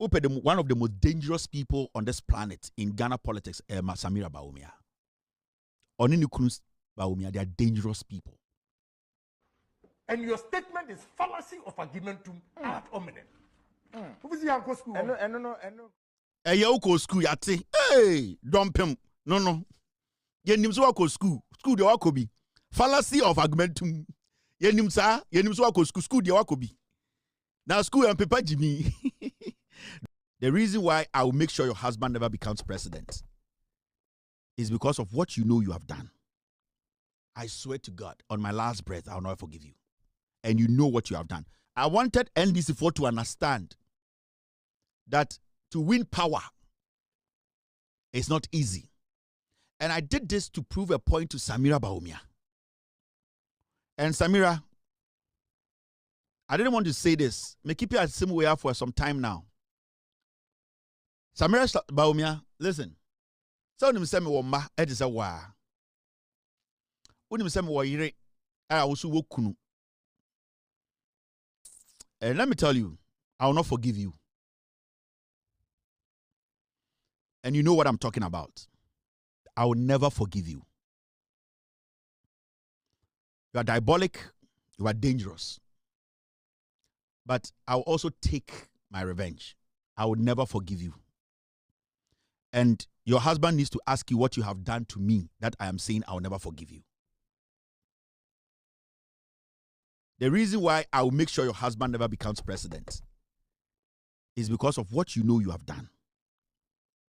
one of the most dangerous people on this planet in Ghana politics, SAMIRA BAWUMIA. Onini Kunus BAWUMIA, they are dangerous people. And your statement is fallacy of argumentum ad hominem. Who is your uncle school? No. Yoko school yati. Hey, dump him. No. Yenim so wako school. School de wako bi. Fallacy of argumentum. Yenim so wako school de wako bi. Now school and paper Jimmy. The reason why I will make sure your husband never becomes president is because of what you know you have done. I swear to God, on my last breath, I will never forgive you. And you know what you have done. I wanted NDC4 to understand that to win power is not easy. And I did this to prove a point to SAMIRA BAWUMIA. And SAMIRA, I didn't want to say this. May keep it at the same way for some time now. SAMIRA BAWUMIA, listen. So unim se me wo ma e de se wa. Unim se me wo yire a wo so wo kunu. And let me tell you, I will not forgive you. And you know what I'm talking about. I will never forgive you. You are diabolic. You are dangerous. But I will also take my revenge. I will never forgive you. And your husband needs to ask you what you have done to me that I am saying I will never forgive you. The reason why I will make sure your husband never becomes president is because of what you know you have done.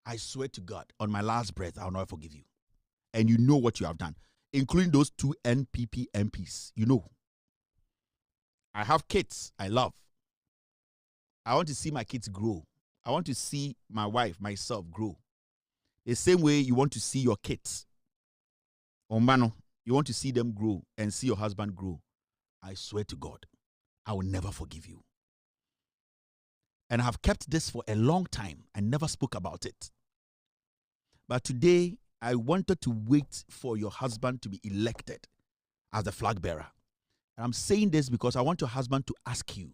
I swear to God, on my last breath, I will never forgive you. And you know what you have done, including those 2 NPP MPs. You know. I have kids I love. I want to see my kids grow. I want to see my wife, myself grow. The same way you want to see your kids. Ombano, you want to see them grow and see your husband grow. I swear to God, I will never forgive you. And I have kept this for a long time. I never spoke about it. But today, I wanted to wait for your husband to be elected as the flag bearer. And I'm saying this because I want your husband to ask you.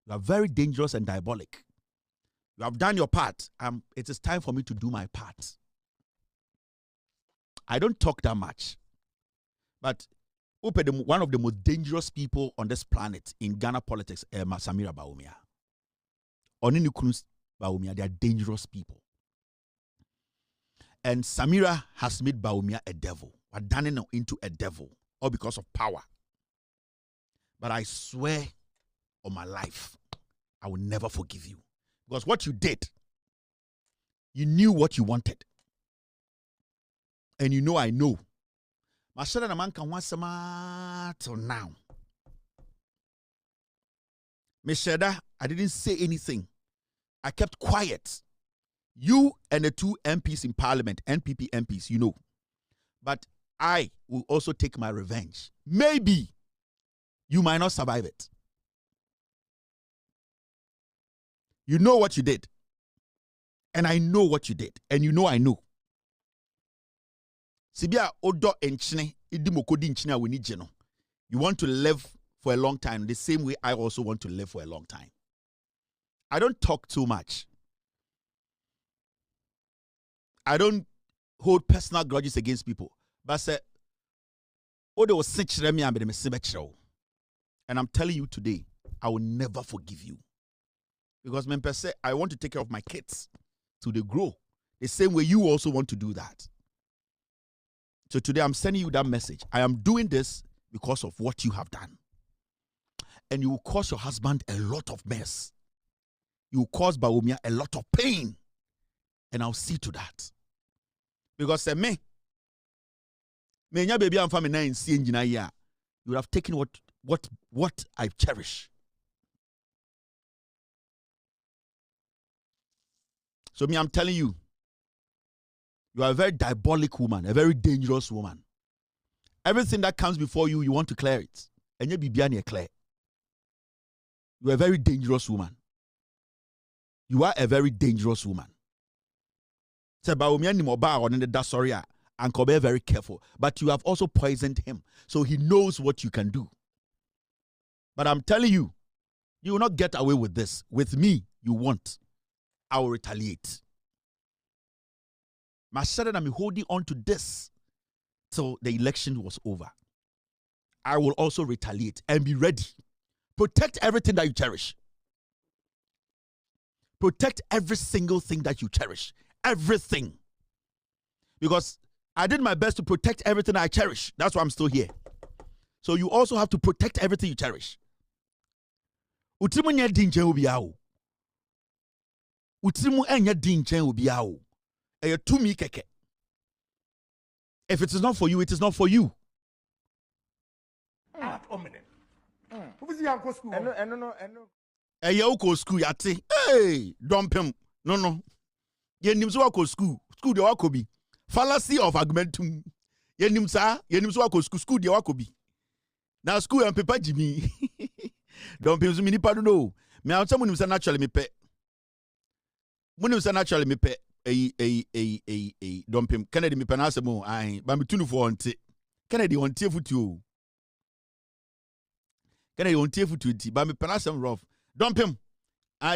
You are very dangerous and diabolic. You have done your part. It is time for me to do my part. I don't talk that much. But one of the most dangerous people on this planet in Ghana politics, SAMIRA BAWUMIA. Onini Kunus BAWUMIA, they are dangerous people. And SAMIRA has made BAWUMIA a devil. We're turning him into a devil. All because of power. But I swear on my life, I will never forgive you. Because what you did, you knew what you wanted. And you know I know. Mashara na man can want some till now. Meshada, I didn't say anything. I kept quiet. You and the 2 MPs in parliament, NPP MPs, you know. But I will also take my revenge. Maybe you might not survive it. You know what you did. And I know what you did. And you know I know. Sibia odo enchine idimokodi nchine we need no. You want to live for a long time the same way I also want to live for a long time. I don't talk too much. I don't hold personal grudges against people. But say odo was senchire me ambe me sebechiro. And I'm telling you today, I will never forgive you. Because I want to take care of my kids till they grow. The same way you also want to do that. So today I'm sending you that message. I am doing this because of what you have done. And you will cause your husband a lot of mess. You will cause BAWUMIA a lot of pain. And I'll see to that. Because me nya baby am family na nsi engina here. You would have taken what I cherish. So I'm telling you, you are a very diabolic woman, a very dangerous woman. Everything that comes before you, you want to clear it. And you be clear. You are a very dangerous woman. You are a very dangerous woman. Say BAWUMIA ni moba on the dasoria and be very careful. But you have also poisoned him. So he knows what you can do. But I'm telling you, you will not get away with this. With me, you won't. I will retaliate. My son and I'm holding on to this till the election was over. I will also retaliate and be ready. Protect everything that you cherish. Protect every single thing that you cherish. Everything. Because I did my best to protect everything I cherish. That's why I'm still here. So you also have to protect everything you cherish. Utimu nye dinchen ubiao. Utimu enye dinchen ubiao. Eye tumi keke. If it is not for you, it is not for you. Ad hominem. Who is your school? No. Eye uko school yate. Hey, dump him. No. Ye nimso wako school. School de wako bi. Fallacy of argumentum. Ye nimso wako school de wako bi. Now school and paper Jimmy. Don't pay me nipa no. Me I tell you naturally me pe. When you say naturally me pe don't pay Kennedy me pe na asemo ai ba me tunu for onte. Kennedy on tie futu. Kennedy on tie futu ti ba me pe na asem rough. Don't pay.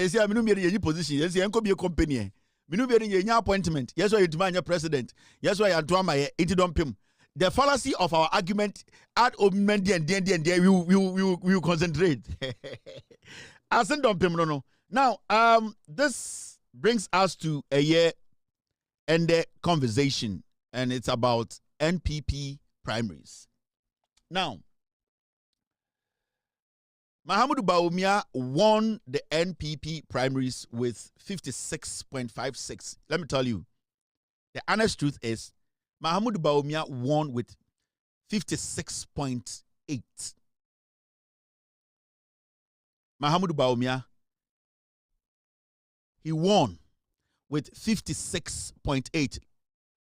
You see me no be any position. You see enko be a company. Me no be any appointment. Yes why you demand your president. Yes why you do my into don't pay. The fallacy of our argument at omen and we will concentrate. I send on Pim no. Now, this brings us to a year and the conversation, and it's about NPP primaries. Now, Mahamudu BAWUMIA won the NPP primaries with 56.56. Let me tell you, the honest truth is, Mahamudu BAWUMIA won with 56.8. Mahamudu BAWUMIA, he won with 56.8.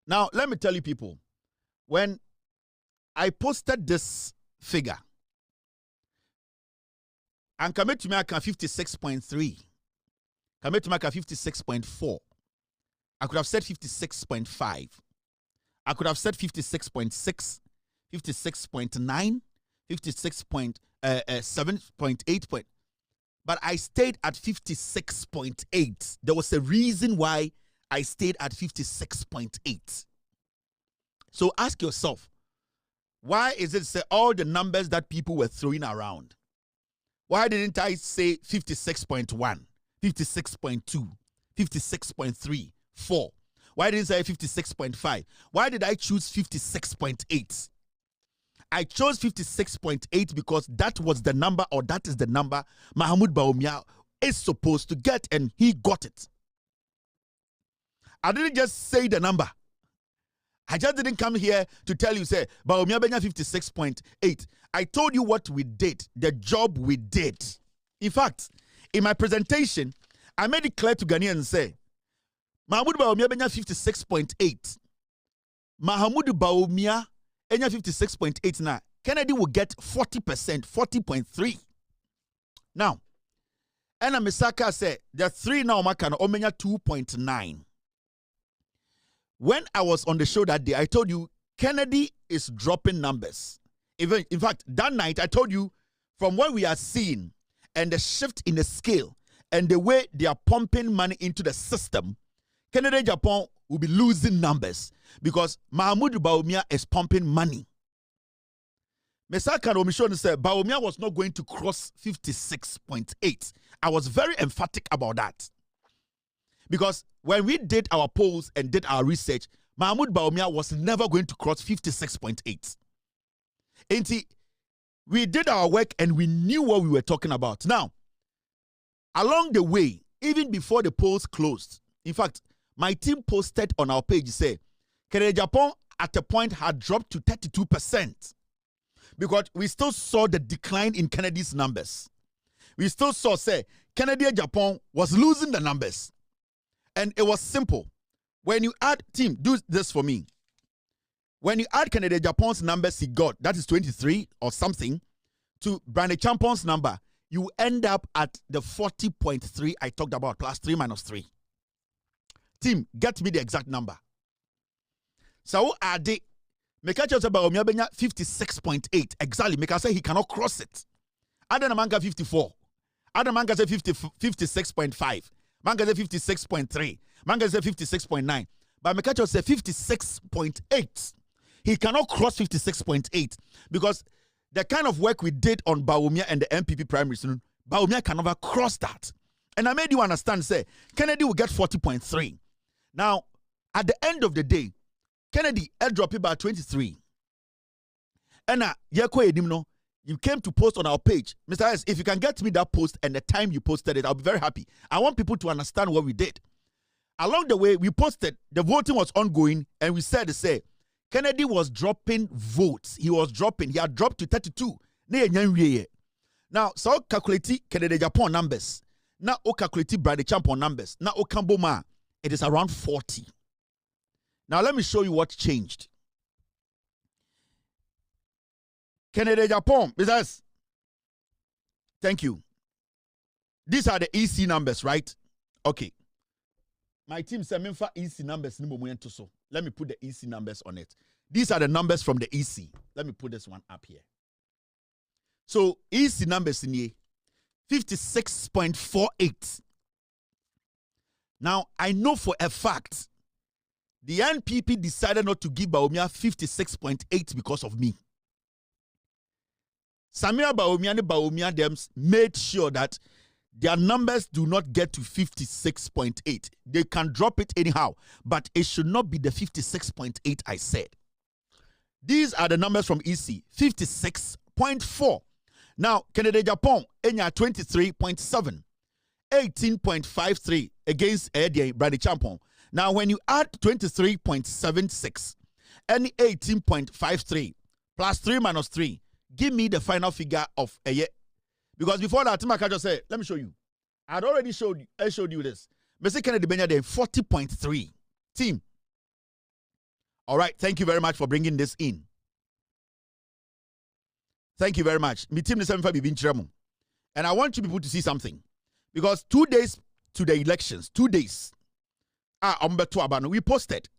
Now, let me tell you people, when I posted this figure, and come to me at 56.3, come to me at 56.4, I could have said 56.5. I could have said 56.6, 56.9, 56.7.8, but I stayed at 56.8. There was a reason why I stayed at 56.8. So ask yourself, why is it say all the numbers that people were throwing around? Why didn't I say 56.1, 56.2, 56.3, 4? Why didn't I say 56.5? Why did I choose 56.8? I chose 56.8 because that was the number, or that is the number Mahamudu BAWUMIA is supposed to get, and he got it. I didn't just say the number. I just didn't come here to tell you, say, BAWUMIA benya 56.8. I told you what we did, the job we did. In fact, in my presentation, I made it clear to Ghanaians and say, Mahamudu BAWUMIA benya 56.8. Mahamudu BAWUMIA benya 56.8 now. Kennedy will get 40%, 40.3. Now, and Misaka said, the three now makana omenya 2.9. When I was on the show that day, I told you Kennedy is dropping numbers. Even in fact, that night I told you from what we are seeing and the shift in the scale and the way they are pumping money into the system, Kennedy Japan will be losing numbers because Mahamudu BAWUMIA is pumping money. Mesaka Omishon said BAWUMIA was not going to cross 56.8. I was very emphatic about that. Because when we did our polls and did our research, Mahamudu BAWUMIA was never going to cross 56.8. And we did our work and we knew what we were talking about. Now, along the way, even before the polls closed, in fact, my team posted on our page, say, Kennedy Japan at a point had dropped to 32%. Because we still saw the decline in Kennedy's numbers. We still saw, say, Kennedy Japan was losing the numbers. And it was simple. When you add, team, do this for me. When you add Kennedy Japan's numbers he got, that is 23 or something, to Brandon Champon's number, you end up at the 40.3 I talked about, plus 3 minus 3. Team, get me the exact number. So add it. Make a choice about BAWUMIA benya 56.8. Exactly. Make a say he cannot cross it. Adam Manga 54. Adam Manga say 56.5. Manga say 56.3. Manga say 56.9. But Mekacho say 56.8. He cannot cross 56.8 because the kind of work we did on BAWUMIA and the MPP primary student, BAWUMIA can never cross that. And I made you understand, say, Kennedy will get 40.3. Now, at the end of the day, Kennedy airdrop about 23. And you came to post on our page. Mr. S, if you can get me that post and the time you posted it, I'll be very happy. I want people to understand what we did. Along the way, we posted, the voting was ongoing, and we said, Kennedy was dropping votes. He had dropped to 32. Now, so calculate Kennedy Japan numbers. Now, calculate Bradley Champion numbers. Now, Kamboma, it is around 40. Now, let me show you what changed. Kennedy Japan, business. Thank you. These are the EC numbers, right? Okay. My team said, EC numbers. Let me put the EC numbers on it. These are the numbers from the EC. Let me put this one up here. So, EC numbers in here, 56.48. Now, I know for a fact, the NPP decided not to give BAWUMIA 56.8 because of me. SAMIRA BAWUMIA and BAWUMIA them made sure that their numbers do not get to 56.8. They can drop it anyhow, but it should not be the 56.8 I said. These are the numbers from EC, 56.4. Now, Canada Japan, Enya 23.7, 18.53 against Bradley Champion. Now, when you add 23.76 and 18.53 plus 3 minus 3, give me the final figure of a year. Because before that, Timaka just said, let me show you. I'd already showed you this. Mr. Kennedy Benya then 40.3. Team. All right, thank you very much for bringing this in. Thank you very much. My team is and I want you people to see something. Because 2 days to the elections, 2 days, we posted.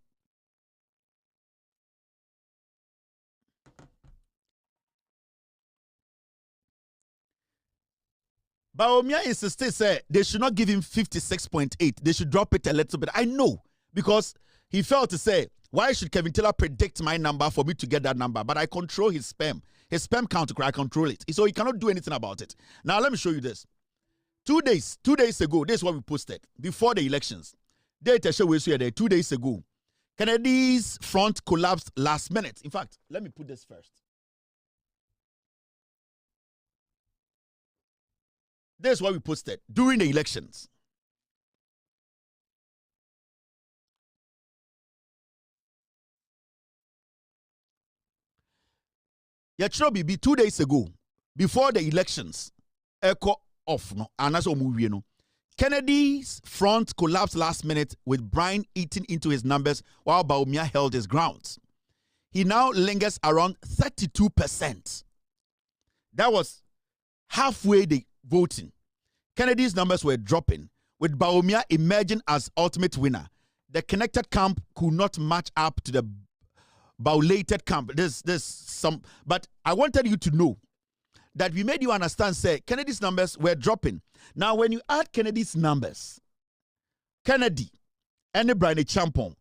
BAWUMIA insisted, say they should not give him 56.8. They should drop it a little bit. I know, because he felt to say, why should Kevin Taylor predict my number for me to get that number? But I control his spam. His spam count, I control it. So he cannot do anything about it. Now, let me show you this. 2 days ago, this is what we posted before the elections. Data show we saw there 2 days ago. Kennedy's front collapsed last minute. In fact, let me put this first. This is what we posted during the elections. Yatrobi be 2 days ago, before the elections, echo off no, and that's no. Kennedy's front collapsed last minute with Brian eating into his numbers while BAWUMIA held his ground. He now lingers around 32%. That was halfway the voting. Kennedy's numbers were dropping, with BAWUMIA emerging as ultimate winner. The connected camp could not match up to the baulated camp. There's some, but I wanted you to know that we made you understand, say, Kennedy's numbers were dropping. Now, when you add Kennedy's numbers, Kennedy and Bradley Champion,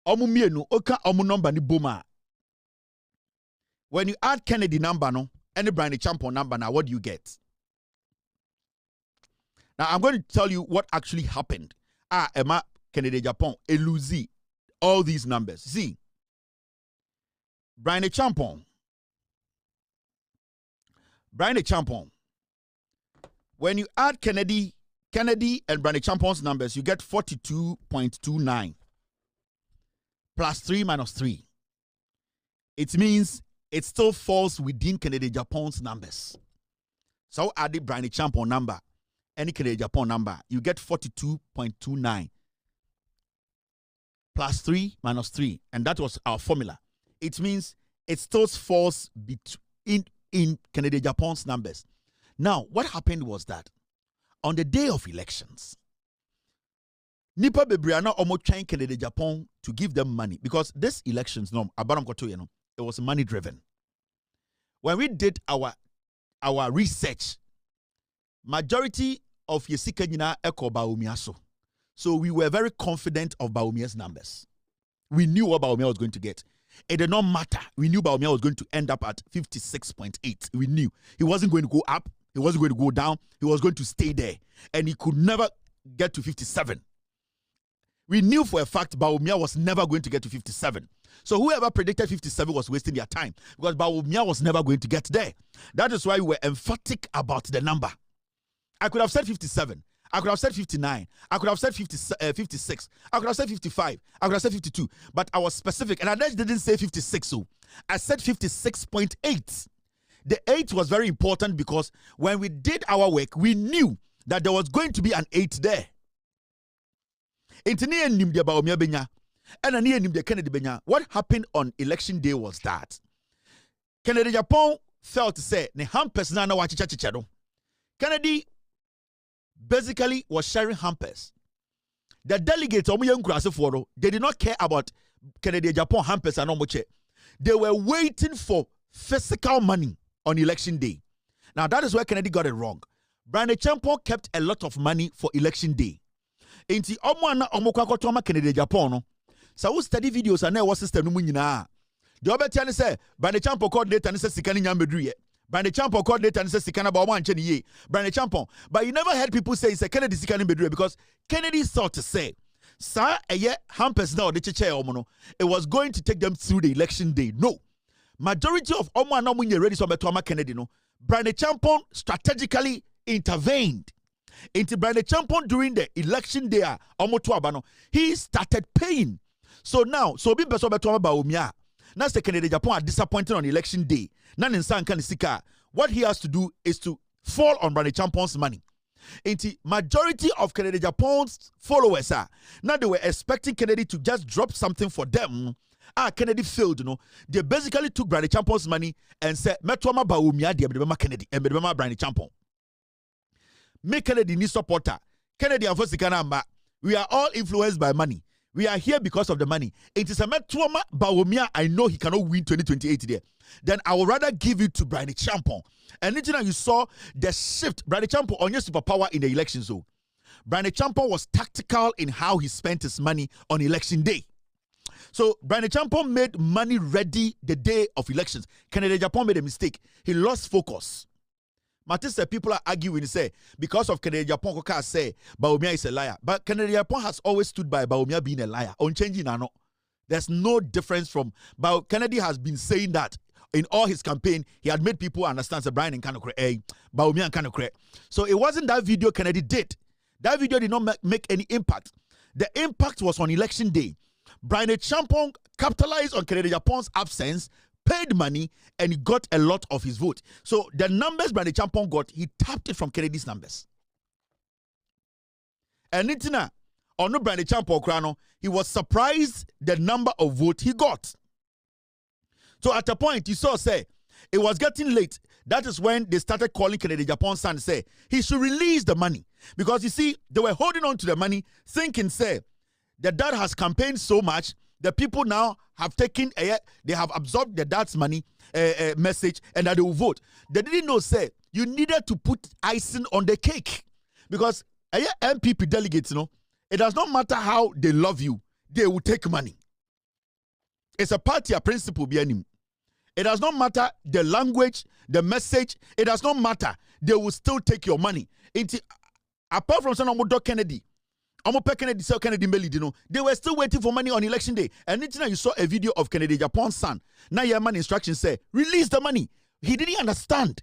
number ni boma. When you add Kennedy number no and Bradley Champion number, now what do you get? Now, I'm going to tell you what actually happened. Emma Kennedy Japan, Eluzi, all these numbers. See, Bradley Champion. When you add Kennedy and Bradley Champion's numbers, you get 42.29 plus 3 minus 3. It means it still falls within Kennedy Japan's numbers. So add the Bradley Champion number, any Kennedy Japan number, you get 42.29 plus 3 minus 3. And that was our formula. It means it still falls in Kennedy Japan's numbers. Now, what happened was that on the day of elections, Nipa Bebriana almost trying Kennedy Japan to give them money because this elections, it was money driven. When we did our research, majority of Yesika Nina Eko BAWUMIA so. So we were very confident of BAWUMIA's numbers. We knew what BAWUMIA was going to get. It did not matter. We knew BAWUMIA was going to end up at 56.8. We knew he wasn't going to go up. He wasn't going to go down. He was going to stay there. And he could never get to 57. We knew for a fact BAWUMIA was never going to get to 57. So whoever predicted 57 was wasting their time, because BAWUMIA was never going to get there. That is why we were emphatic about the number. I could have said 57. I could have said 59. I could have said 56. I could have said 55. I could have said 52. But I was specific. And I just didn't say 56. So I said 56.8. The 8 was very important because when we did our work, we knew that there was going to be an 8 there. What happened on election day was that Kennedy Japan felt to say ne hampers na wachicha. Kennedy basically was sharing hampers. The delegates, they did not care about Kennedy Japan hampers and omoche. They were waiting for physical money on election day. Now that is where Kennedy got it wrong. Brian Champo kept a lot of money for election day. Inti omwana omokwa toma Kennedy Japan no. So we study videos and what system no nyina. The obetiane say Brian Champo coordinator ne say sikani nyambedruye. Brian Champo coordinator and says Sikana ba one chen ye. Brian Champo. But you never heard people say it's a Kennedy Sikani bedroom because Kennedy thought to say, sir, hampers now the chair omono. It was going to take them through the election day. No. Majority of Omo and Omunye ready so betwama Kennedy no. Brian Champo strategically intervened into Brian Champo during the election day. Omo tuabano. He started paying. So now, so be beso betwama BAWUMIA. Now, the Kennedy Japan are disappointed on election day. What he has to do is to fall on Brian Champon's money. And the majority of Kennedy Japan's followers are now they were expecting Kennedy to just drop something for them. Kennedy failed, They basically took Brian Champon's money and said, "Metwama BAWUMIA de Kennedy and Brian Champon. Make Kennedy ni supporter. Kennedy and Fosikana, we are all influenced by money. We are here because of the money. It is a Metwama BAWUMIA. I know he cannot win 2028 there. Then I would rather give it to Brian Champon. And then you saw the shift. Brian Champon on your superpower in the election zone. Brian Champon was tactical in how he spent his money on election day. So Brian Champon made money ready the day of elections. Kennedy Japan made a mistake. He lost focus. Matisse, people are arguing, say, because of Kennedy Japan, Koka say BAWUMIA is a liar. But Kennedy Japan has always stood by BAWUMIA being a liar. Unchanging or not. There's no difference from Kennedy has been saying that in all his campaign, he had made people understand that Brian and BAWUMIA and Kanokre. So it wasn't that video Kennedy did. That video did not make any impact. The impact was on election day. Brian Champon capitalized on Kennedy Japan's absence, paid money, and he got a lot of his vote. So the numbers Brian Champon got, he tapped it from Kennedy's numbers. And Nitina, on no Brian Champon Krano, he was surprised the number of votes he got. So at a point, you saw, say, it was getting late. That is when they started calling Kennedy Japan's son, say, he should release the money. Because you see, they were holding on to the money, thinking, say, the dad has campaigned so much, the people now have taken, they have absorbed the dad's money message and that they will vote. They didn't know, say, you needed to put icing on the cake. Because MPP delegates, it does not matter how they love you, they will take money. It's a party principle behind him. It does not matter the language, the message, it does not matter. They will still take your money. Apart from Senator Kennedy, they were still waiting for money on election day. And then you saw a video of Kennedy Japan's son. Now your man instructions say, release the money. He didn't understand.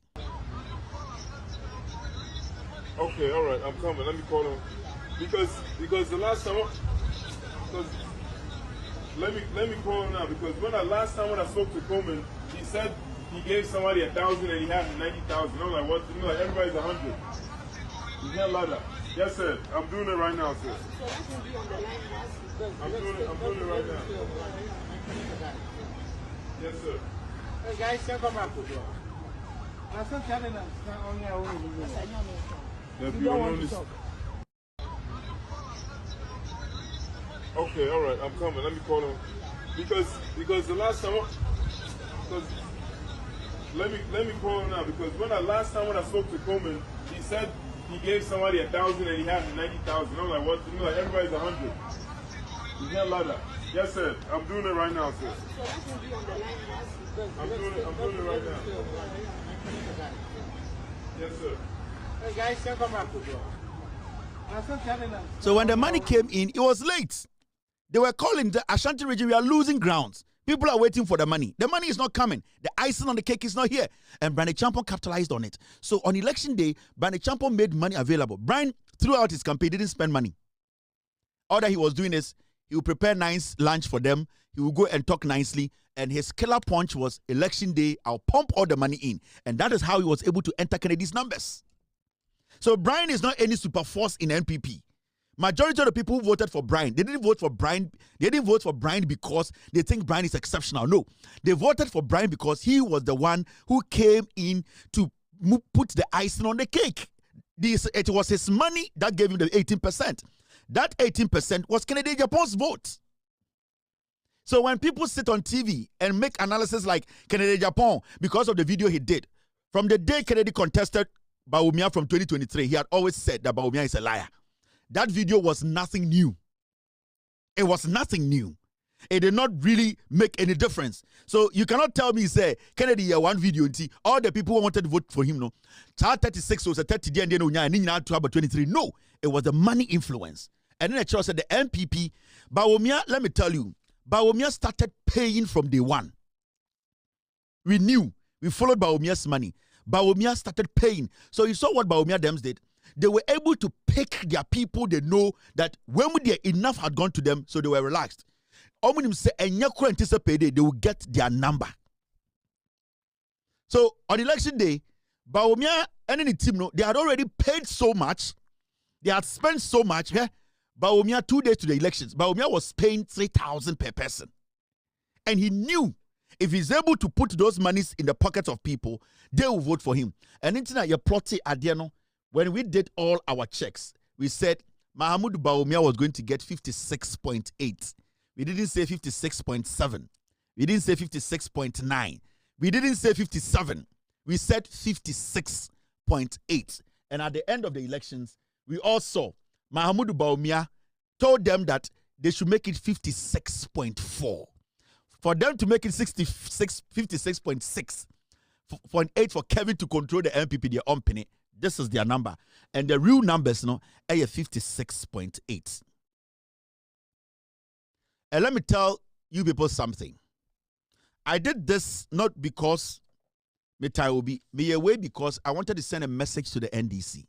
Okay, all right, I'm coming. Let me call him. Because the last time, let me call him now. Because last time when I spoke to Coleman, he said he gave somebody 1,000 and he had 90,000. I'm like, what? Everybody's 100. He's not like that. Yes, sir. I'm doing it right now, sir. I'm doing it right now. Yes, sir. Hey, guys, come up. Okay, all right. I'm coming. Let me call him. Because the last time, let me call him now. Because last time when I spoke to Coleman, he said he gave somebody 1,000 and he had 90,000. I'm like, what? You know, like everybody's 100. You can't ladder. Yes, sir. I'm doing it right now, sir. I'm doing it right now. Yes, sir. Hey guys, come back. So when the money came in, it was late. They were calling the Ashanti region, we are losing grounds. People are waiting for the money. The money is not coming. The icing on the cake is not here. And Brian Champon capitalized on it. So on election day, Brian Champon made money available. Brian, throughout his campaign, didn't spend money. All that he was doing is, he would prepare nice lunch for them. He would go and talk nicely. And his killer punch was, election day, I'll pump all the money in. And that is how he was able to enter Kennedy's numbers. So Brian is not any super force in NPP. Majority of the people who voted for Brian, they didn't vote for Brian because they think Brian is exceptional. No. They voted for Brian because he was the one who came in to put the icing on the cake. It was his money that gave him the 18%. That 18% was Kennedy Japan's vote. So when people sit on TV and make analysis like Kennedy Japan, because of the video he did, from the day Kennedy contested BAWUMIA from 2023, he had always said that BAWUMIA is a liar. That video was nothing new. It was nothing new. It did not really make any difference. So you cannot tell me, say, Kennedy, one video, all the people who wanted to vote for him, no. 36 was a 30 and then 23. No, it was the money influence. And then the church said the NPP, BAWUMIA, let me tell you, BAWUMIA started paying from day one. We knew. We followed BAWUMIA's money. BAWUMIA started paying. So you saw what BAWUMIA Dems did. They were able to pick their people. They know that when enough had gone to them, so they were relaxed. Say, they will get their number. So on election day, BAWUMIA and any team, they had already paid so much. They had spent so much. Yeah? BAWUMIA 2 days to the elections, BAWUMIA was paying 3,000 per person. And he knew if he's able to put those monies in the pockets of people, they will vote for him. And internet, you plotty Adiano. When we did all our checks, we said Mahamudu BAWUMIA was going to get 56.8. We didn't say 56.7. We didn't say 56.9. We didn't say 57. We said 56.8. And at the end of the elections, we all saw Mahamudu BAWUMIA told them that they should make it 56.4. For them to make it 56.6. For Kelvin to control the NPP, their own penny. This is their number. And the real numbers, are 56.8. And let me tell you people something. I did this not because me away, because I wanted to send a message to the NDC.